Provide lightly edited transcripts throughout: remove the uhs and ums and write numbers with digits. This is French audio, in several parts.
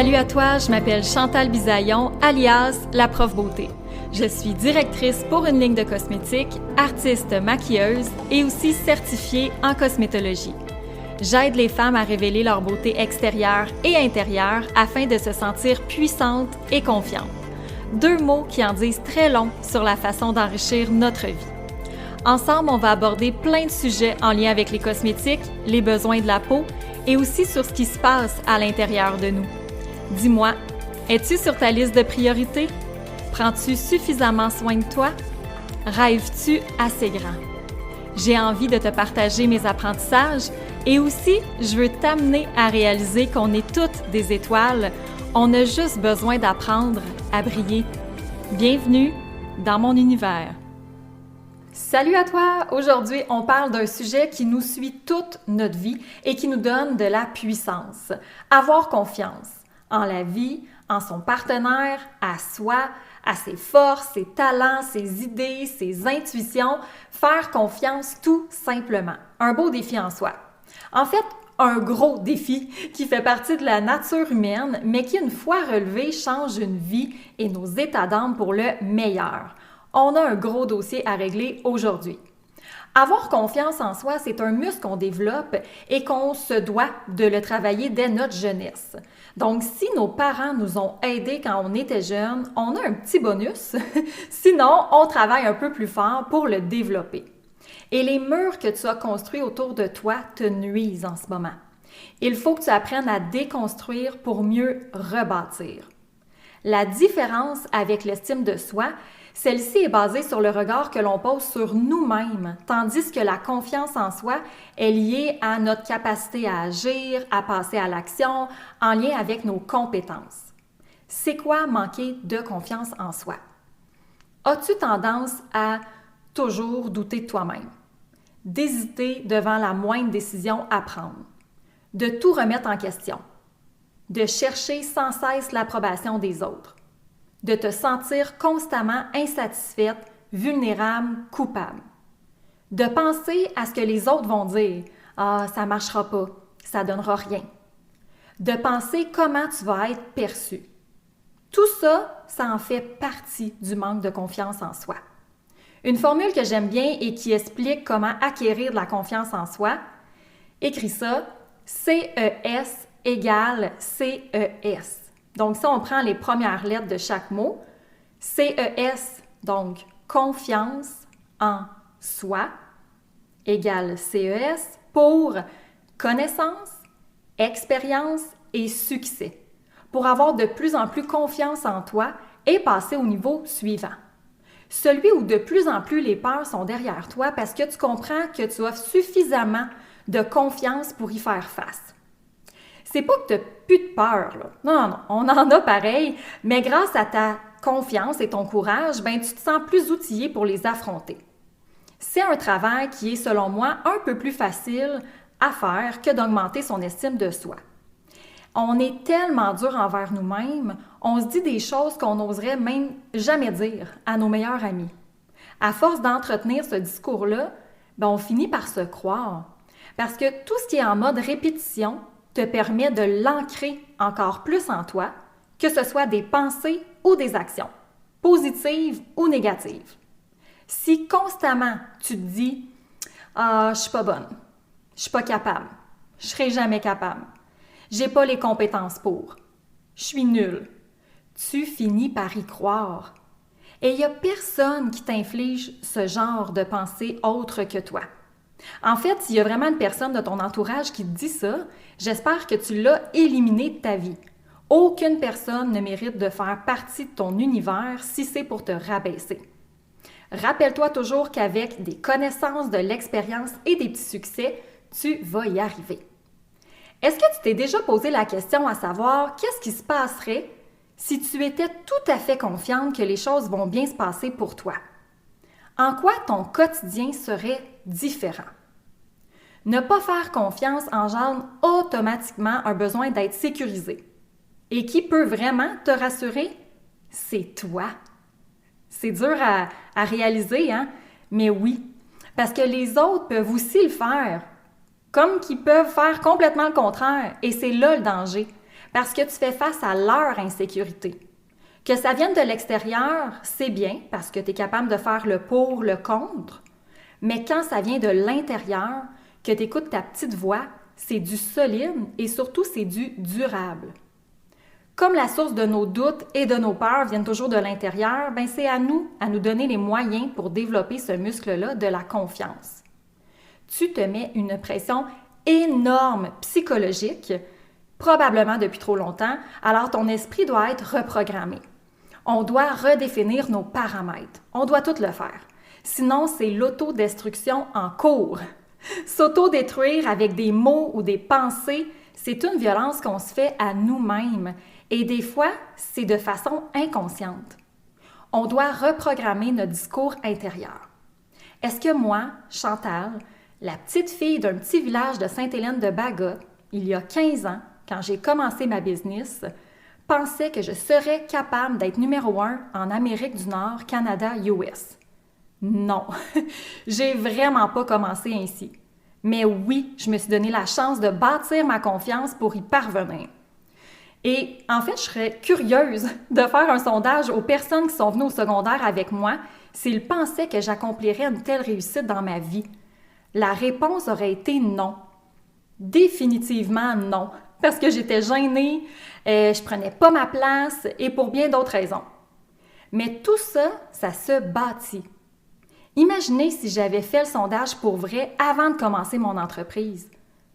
Salut à toi, je m'appelle Chantal Bisaillon, alias la prof beauté. Je suis directrice pour une ligne de cosmétiques, artiste maquilleuse et aussi certifiée en cosmétologie. J'aide les femmes à révéler leur beauté extérieure et intérieure afin de se sentir puissantes et confiantes. Deux mots qui en disent très long sur la façon d'enrichir notre vie. Ensemble, on va aborder plein de sujets en lien avec les cosmétiques, les besoins de la peau et aussi sur ce qui se passe à l'intérieur de nous. Dis-moi, es-tu sur ta liste de priorités? Prends-tu suffisamment soin de toi? Rêves-tu assez grand? J'ai envie de te partager mes apprentissages et aussi, je veux t'amener à réaliser qu'on est toutes des étoiles. On a juste besoin d'apprendre à briller. Bienvenue dans mon univers. Salut à toi! Aujourd'hui, on parle d'un sujet qui nous suit toute notre vie et qui nous donne de la puissance. Avoir confiance en la vie, en son partenaire, à soi, à ses forces, ses talents, ses idées, ses intuitions. Faire confiance tout simplement. Un beau défi en soi. En fait, un gros défi qui fait partie de la nature humaine, mais qui, une fois relevé, change une vie et nos états d'âme pour le meilleur. On a un gros dossier à régler aujourd'hui. Avoir confiance en soi, c'est un muscle qu'on développe et qu'on se doit de le travailler dès notre jeunesse. Donc, si nos parents nous ont aidés quand on était jeunes, on a un petit bonus. Sinon, on travaille un peu plus fort pour le développer. Et les murs que tu as construits autour de toi te nuisent en ce moment. Il faut que tu apprennes à déconstruire pour mieux rebâtir. La différence avec l'estime de soi, celle-ci est basée sur le regard que l'on pose sur nous-mêmes, tandis que la confiance en soi est liée à notre capacité à agir, à passer à l'action, en lien avec nos compétences. C'est quoi manquer de confiance en soi? As-tu tendance à toujours douter de toi-même, d'hésiter devant la moindre décision à prendre, de tout remettre en question, de chercher sans cesse l'approbation des autres, de te sentir constamment insatisfaite, vulnérable, coupable, de penser à ce que les autres vont dire « Ah, ça ne marchera pas, ça ne donnera rien », de penser comment tu vas être perçu. Tout ça, ça en fait partie du manque de confiance en soi. Une formule que j'aime bien et qui explique comment acquérir de la confiance en soi, écrit ça, CES égale CES. Donc, si on prend les premières lettres de chaque mot, CES, donc confiance en soi, égale CES pour connaissance, expérience et succès. Pour avoir de plus en plus confiance en toi et passer au niveau suivant. Celui où de plus en plus les peurs sont derrière toi parce que tu comprends que tu as suffisamment de confiance pour y faire face. C'est pas que tu n'as plus de peur, là. Non, on en a pareil, mais grâce à ta confiance et ton courage, tu te sens plus outillé pour les affronter. C'est un travail qui est, selon moi, un peu plus facile à faire que d'augmenter son estime de soi. On est tellement dur envers nous-mêmes, on se dit des choses qu'on n'oserait même jamais dire à nos meilleurs amis. À force d'entretenir ce discours-là, on finit par se croire. Parce que tout ce qui est en mode répétition te permet de l'ancrer encore plus en toi, que ce soit des pensées ou des actions, positives ou négatives. Si constamment tu te dis « Ah, je suis pas bonne, je suis pas capable, je serai jamais capable, j'ai pas les compétences pour, je suis nulle », tu finis par y croire. Et il n'y a personne qui t'inflige ce genre de pensée autre que toi. En fait, s'il y a vraiment une personne de ton entourage qui te dit ça, j'espère que tu l'as éliminé de ta vie. Aucune personne ne mérite de faire partie de ton univers si c'est pour te rabaisser. Rappelle-toi toujours qu'avec des connaissances, de l'expérience et des petits succès, tu vas y arriver. Est-ce que tu t'es déjà posé la question à savoir qu'est-ce qui se passerait si tu étais tout à fait confiante que les choses vont bien se passer pour toi? En quoi ton quotidien serait différent? Ne pas faire confiance engendre automatiquement un besoin d'être sécurisé. Et qui peut vraiment te rassurer? C'est toi. C'est dur à réaliser, hein? Mais oui, parce que les autres peuvent aussi le faire, comme qu'ils peuvent faire complètement le contraire, et c'est là le danger. parce que tu fais face à leur insécurité. Que ça vienne de l'extérieur, c'est bien parce que tu es capable de faire le pour, le contre, mais quand ça vient de l'intérieur, que tu écoutes ta petite voix, c'est du solide et surtout c'est du durable. Comme la source de nos doutes et de nos peurs viennent toujours de l'intérieur, ben c'est à nous donner les moyens pour développer ce muscle-là de la confiance. Tu te mets une pression énorme psychologique, probablement depuis trop longtemps, alors ton esprit doit être reprogrammé. On doit redéfinir nos paramètres. On doit tout le faire. Sinon, c'est l'autodestruction en cours. S'autodétruire avec des mots ou des pensées, c'est une violence qu'on se fait à nous-mêmes. Et des fois, c'est de façon inconsciente. On doit reprogrammer notre discours intérieur. Est-ce que moi, Chantal, la petite fille d'un petit village de Sainte-Hélène-de-Baga, il y a 15 ans, quand j'ai commencé ma business, pensais que je serais capable d'être numéro 1 en Amérique du Nord, Canada, US? Non, j'ai vraiment pas commencé ainsi. Mais oui, je me suis donné la chance de bâtir ma confiance pour y parvenir. Et en fait, je serais curieuse de faire un sondage aux personnes qui sont venues au secondaire avec moi s'ils pensaient que j'accomplirais une telle réussite dans ma vie. La réponse aurait été non. Définitivement non, parce que j'étais gênée, je prenais pas ma place et pour bien d'autres raisons. Mais tout ça, ça se bâtit. Imaginez si j'avais fait le sondage pour vrai avant de commencer mon entreprise.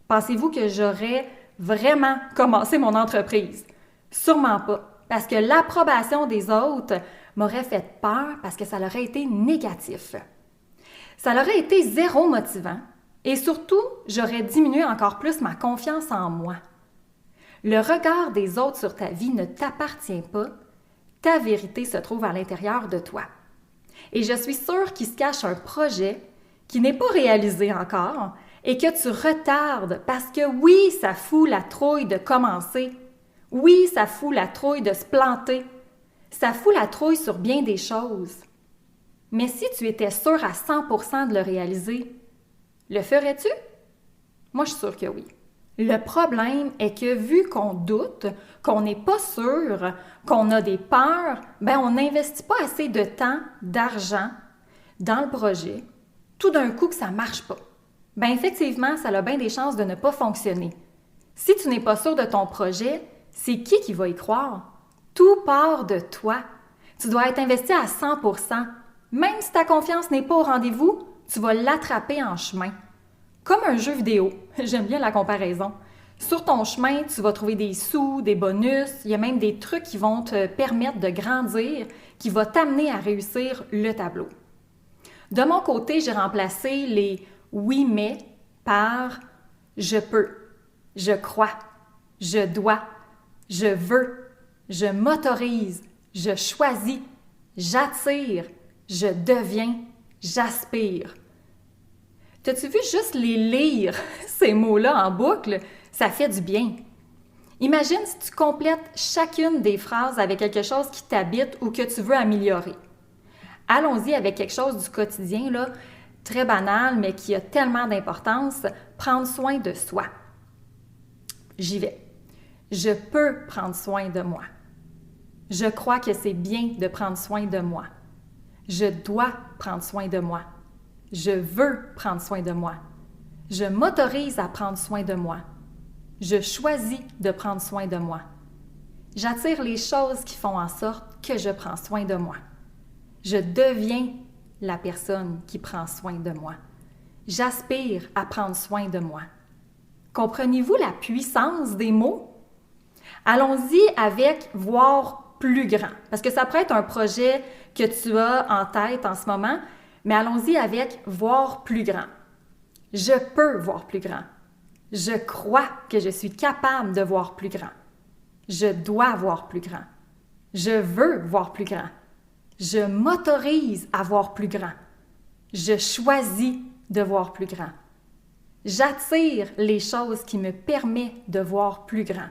Pensez-vous que j'aurais vraiment commencé mon entreprise? Sûrement pas, parce que l'approbation des autres m'aurait fait peur parce que ça aurait été négatif. Ça aurait été zéro motivant et surtout, j'aurais diminué encore plus ma confiance en moi. Le regard des autres sur ta vie ne t'appartient pas, ta vérité se trouve à l'intérieur de toi. Et je suis sûre qu'il se cache un projet qui n'est pas réalisé encore et que tu retardes parce que oui, ça fout la trouille de commencer. Oui, ça fout la trouille de se planter. Ça fout la trouille sur bien des choses. Mais si tu étais sûr à 100% de le réaliser, le ferais-tu? Moi, je suis sûre que oui. Le problème est que vu qu'on doute, qu'on n'est pas sûr, qu'on a des peurs, on n'investit pas assez de temps, d'argent dans le projet, tout d'un coup que ça ne marche pas. Effectivement, ça a bien des chances de ne pas fonctionner. Si tu n'es pas sûr de ton projet, c'est qui va y croire? Tout part de toi. Tu dois être investi à 100%. Même si ta confiance n'est pas au rendez-vous, tu vas l'attraper en chemin. Comme un jeu vidéo, j'aime bien la comparaison. Sur ton chemin, tu vas trouver des sous, des bonus, il y a même des trucs qui vont te permettre de grandir, qui vont t'amener à réussir le tableau. De mon côté, j'ai remplacé les « oui mais » par « je peux »,« je crois »,« je dois »,« je veux »,« je m'autorise »,« je choisis »,« j'attire »,« je deviens »,« j'aspire ». T'as-tu vu juste les lire, ces mots-là en boucle? Ça fait du bien. Imagine si tu complètes chacune des phrases avec quelque chose qui t'habite ou que tu veux améliorer. Allons-y avec quelque chose du quotidien, là, très banal, mais qui a tellement d'importance, prendre soin de soi. J'y vais. Je peux prendre soin de moi. Je crois que c'est bien de prendre soin de moi. Je dois prendre soin de moi. Je veux prendre soin de moi. Je m'autorise à prendre soin de moi. Je choisis de prendre soin de moi. J'attire les choses qui font en sorte que je prends soin de moi. Je deviens la personne qui prend soin de moi. J'aspire à prendre soin de moi. Comprenez-vous la puissance des mots? Allons-y avec voir plus grand, parce que ça pourrait être un projet que tu as en tête en ce moment, mais allons-y avec voir plus grand. Je peux voir plus grand. Je crois que je suis capable de voir plus grand. Je dois voir plus grand. Je veux voir plus grand. Je m'autorise à voir plus grand. Je choisis de voir plus grand. J'attire les choses qui me permettent de voir plus grand.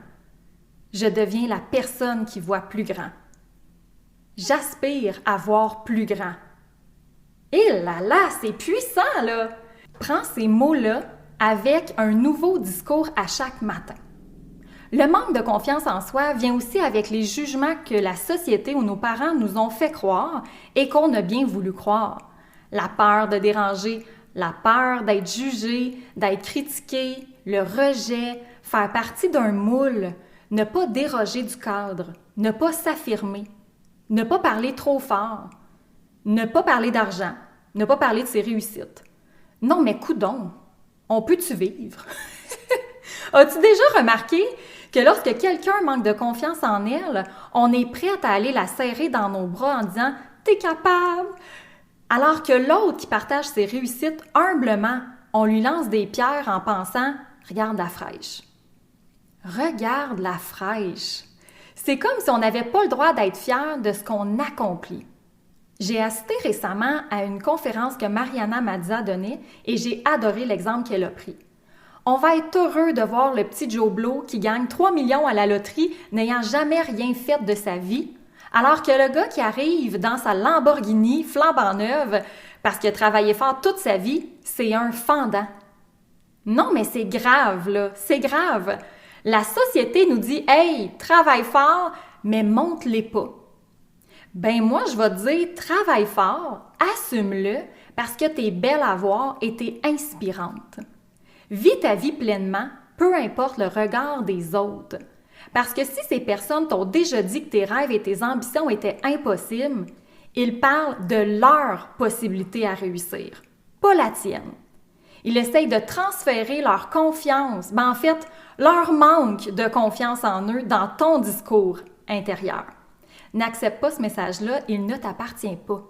Je deviens la personne qui voit plus grand. J'aspire à voir plus grand. Et là là, c'est puissant, là! Prends ces mots-là avec un nouveau discours à chaque matin. Le manque de confiance en soi vient aussi avec les jugements que la société ou nos parents nous ont fait croire et qu'on a bien voulu croire. La peur de déranger, la peur d'être jugé, d'être critiqué, le rejet, faire partie d'un moule, ne pas déroger du cadre, ne pas s'affirmer, ne pas parler trop fort, ne pas parler d'argent, ne pas parler de ses réussites. Non, mais coudonc, on peut-tu vivre? As-tu déjà remarqué que lorsque quelqu'un manque de confiance en elle, on est prêt à aller la serrer dans nos bras en disant « T'es capable! » Alors que l'autre qui partage ses réussites humblement, on lui lance des pierres en pensant « Regarde la fraîche. » Regarde la fraîche. C'est comme si on n'avait pas le droit d'être fier de ce qu'on accomplit. J'ai assisté récemment à une conférence que Mariana Mazza donnait et j'ai adoré l'exemple qu'elle a pris. On va être heureux de voir le petit Joe Blow qui gagne 3 millions à la loterie n'ayant jamais rien fait de sa vie, alors que le gars qui arrive dans sa Lamborghini flambant neuve parce qu'il a travaillé fort toute sa vie, c'est un fendant. Non, mais c'est grave, là, c'est grave. La société nous dit « Hey, travaille fort, mais monte-les pas. » Ben moi, je vais te dire « Travaille fort, assume-le, parce que t'es belle à voir et t'es inspirante. » Vis ta vie pleinement, peu importe le regard des autres. Parce que si ces personnes t'ont déjà dit que tes rêves et tes ambitions étaient impossibles, ils parlent de leur possibilité à réussir, pas la tienne. Ils essayent de transférer leur confiance, en fait, leur manque de confiance en eux dans ton discours intérieur. N'accepte pas ce message-là, il ne t'appartient pas.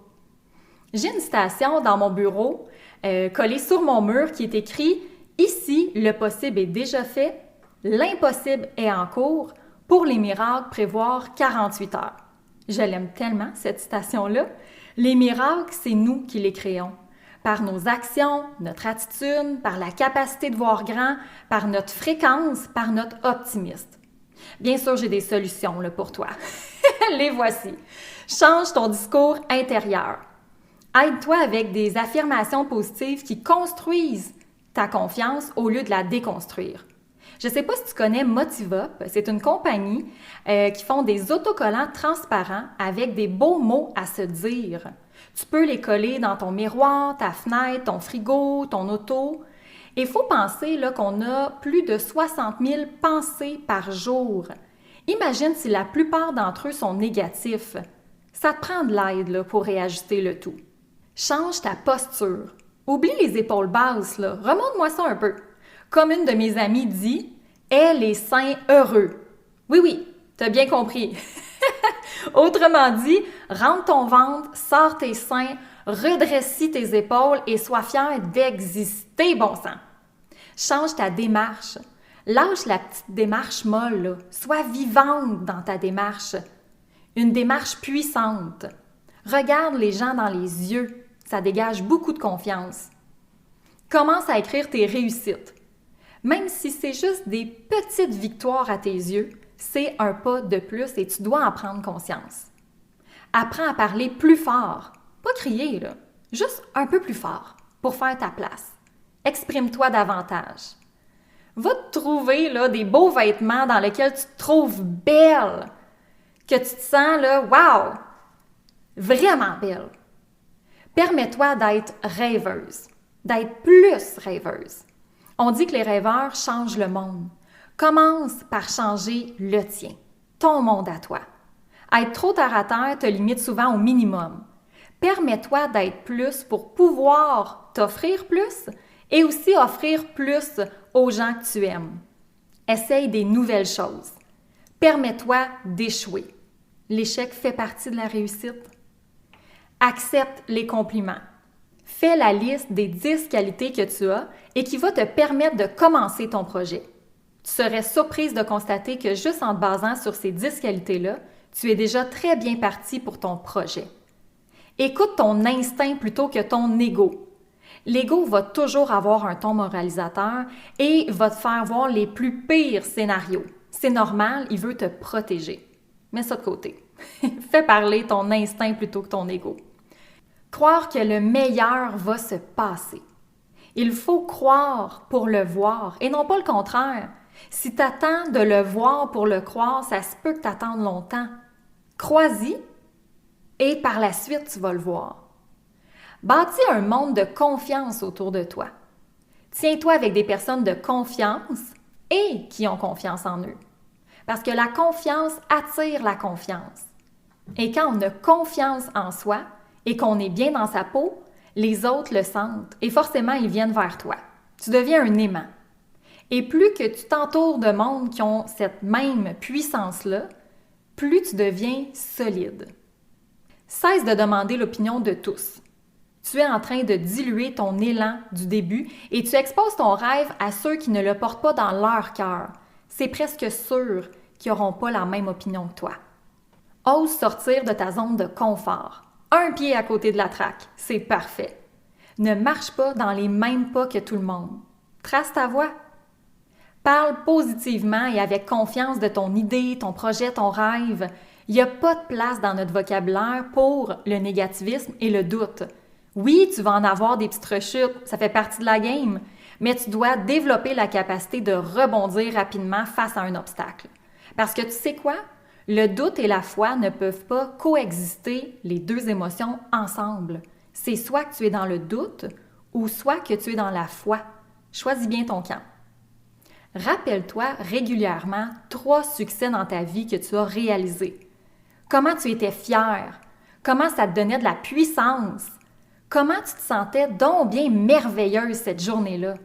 J'ai une citation dans mon bureau, collée sur mon mur, qui est écrit « Ici, le possible est déjà fait, l'impossible est en cours, pour les miracles, prévoir 48 heures. » Je l'aime tellement, cette citation-là. Les miracles, c'est nous qui les créons. Par nos actions, notre attitude, par la capacité de voir grand, par notre fréquence, par notre optimisme. Bien sûr, j'ai des solutions là, pour toi. Les voici. Change ton discours intérieur. Aide-toi avec des affirmations positives qui construisent ta confiance au lieu de la déconstruire. Je ne sais pas si tu connais Motivop, c'est une compagnie qui font des autocollants transparents avec des beaux mots à se dire. Tu peux les coller dans ton miroir, ta fenêtre, ton frigo, ton auto. Et il faut penser là, qu'on a plus de 60 000 pensées par jour. Imagine si la plupart d'entre eux sont négatifs. Ça te prend de l'aide là, pour réajuster le tout. Change ta posture. Oublie les épaules basses, là. Remonte-moi ça un peu. Comme une de mes amies dit, « Aie les seins heureux. » Oui, t'as bien compris. Autrement dit, rentre ton ventre, sors tes seins, redresse tes épaules et sois fier d'exister, bon sang. Change ta démarche. Lâche la petite démarche molle, là. Sois vivante dans ta démarche. Une démarche puissante. Regarde les gens dans les yeux. Ça dégage beaucoup de confiance. Commence à écrire tes réussites. Même si c'est juste des petites victoires à tes yeux, c'est un pas de plus et tu dois en prendre conscience. Apprends à parler plus fort. Pas crier, là. Juste un peu plus fort pour faire ta place. Exprime-toi davantage. Va te trouver là, des beaux vêtements dans lesquels tu te trouves belle, que tu te sens là, wow, vraiment belle. Permets-toi d'être rêveuse, d'être plus rêveuse. On dit que les rêveurs changent le monde. Commence par changer le tien, ton monde à toi. Être trop terre à terre te limite souvent au minimum. Permets-toi d'être plus pour pouvoir t'offrir plus et aussi offrir plus aux gens que tu aimes. Essaye des nouvelles choses. Permets-toi d'échouer. L'échec fait partie de la réussite. Accepte les compliments. Fais la liste des 10 qualités que tu as et qui va te permettre de commencer ton projet. Tu serais surprise de constater que juste en te basant sur ces 10 qualités-là, tu es déjà très bien parti pour ton projet. Écoute ton instinct plutôt que ton ego. L'ego va toujours avoir un ton moralisateur et va te faire voir les plus pires scénarios. C'est normal, il veut te protéger. Mets ça de côté. Fais parler ton instinct plutôt que ton ego. Croire que le meilleur va se passer. Il faut croire pour le voir et non pas le contraire. Si tu attends de le voir pour le croire, ça se peut que tu attendes longtemps. Crois-y et par la suite, tu vas le voir. Bâtis un monde de confiance autour de toi. Tiens-toi avec des personnes de confiance et qui ont confiance en eux. Parce que la confiance attire la confiance. Et quand on a confiance en soi et qu'on est bien dans sa peau, les autres le sentent et forcément ils viennent vers toi. Tu deviens un aimant. Et plus que tu t'entoures de monde qui ont cette même puissance-là, plus tu deviens solide. Cesse de demander l'opinion de tous. Tu es en train de diluer ton élan du début et tu exposes ton rêve à ceux qui ne le portent pas dans leur cœur. C'est presque sûr qu'ils n'auront pas la même opinion que toi. Ose sortir de ta zone de confort. Un pied à côté de la traque, c'est parfait. Ne marche pas dans les mêmes pas que tout le monde. Trace ta voie. Parle positivement et avec confiance de ton idée, ton projet, ton rêve. Il n'y a pas de place dans notre vocabulaire pour le négativisme et le doute. Oui, tu vas en avoir des petites rechutes, ça fait partie de la game, mais tu dois développer la capacité de rebondir rapidement face à un obstacle. Parce que tu sais quoi? Le doute et la foi ne peuvent pas coexister les deux émotions ensemble. C'est soit que tu es dans le doute ou soit que tu es dans la foi. Choisis bien ton camp. Rappelle-toi régulièrement 3 succès dans ta vie que tu as réalisés. Comment tu étais fière? Comment ça te donnait de la puissance? Comment tu te sentais donc bien merveilleuse cette journée-là?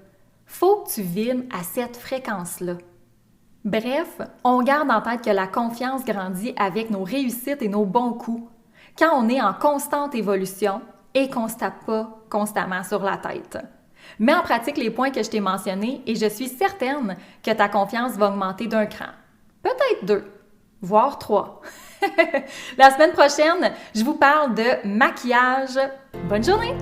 Faut que tu vibres à cette fréquence-là. Bref, on garde en tête que la confiance grandit avec nos réussites et nos bons coups. Quand on est en constante évolution et qu'on ne se tape pas constamment sur la tête. Mets en pratique les points que je t'ai mentionnés et je suis certaine que ta confiance va augmenter d'un cran. Peut-être 2, voire 3. La semaine prochaine, je vous parle de maquillage. Bonne journée!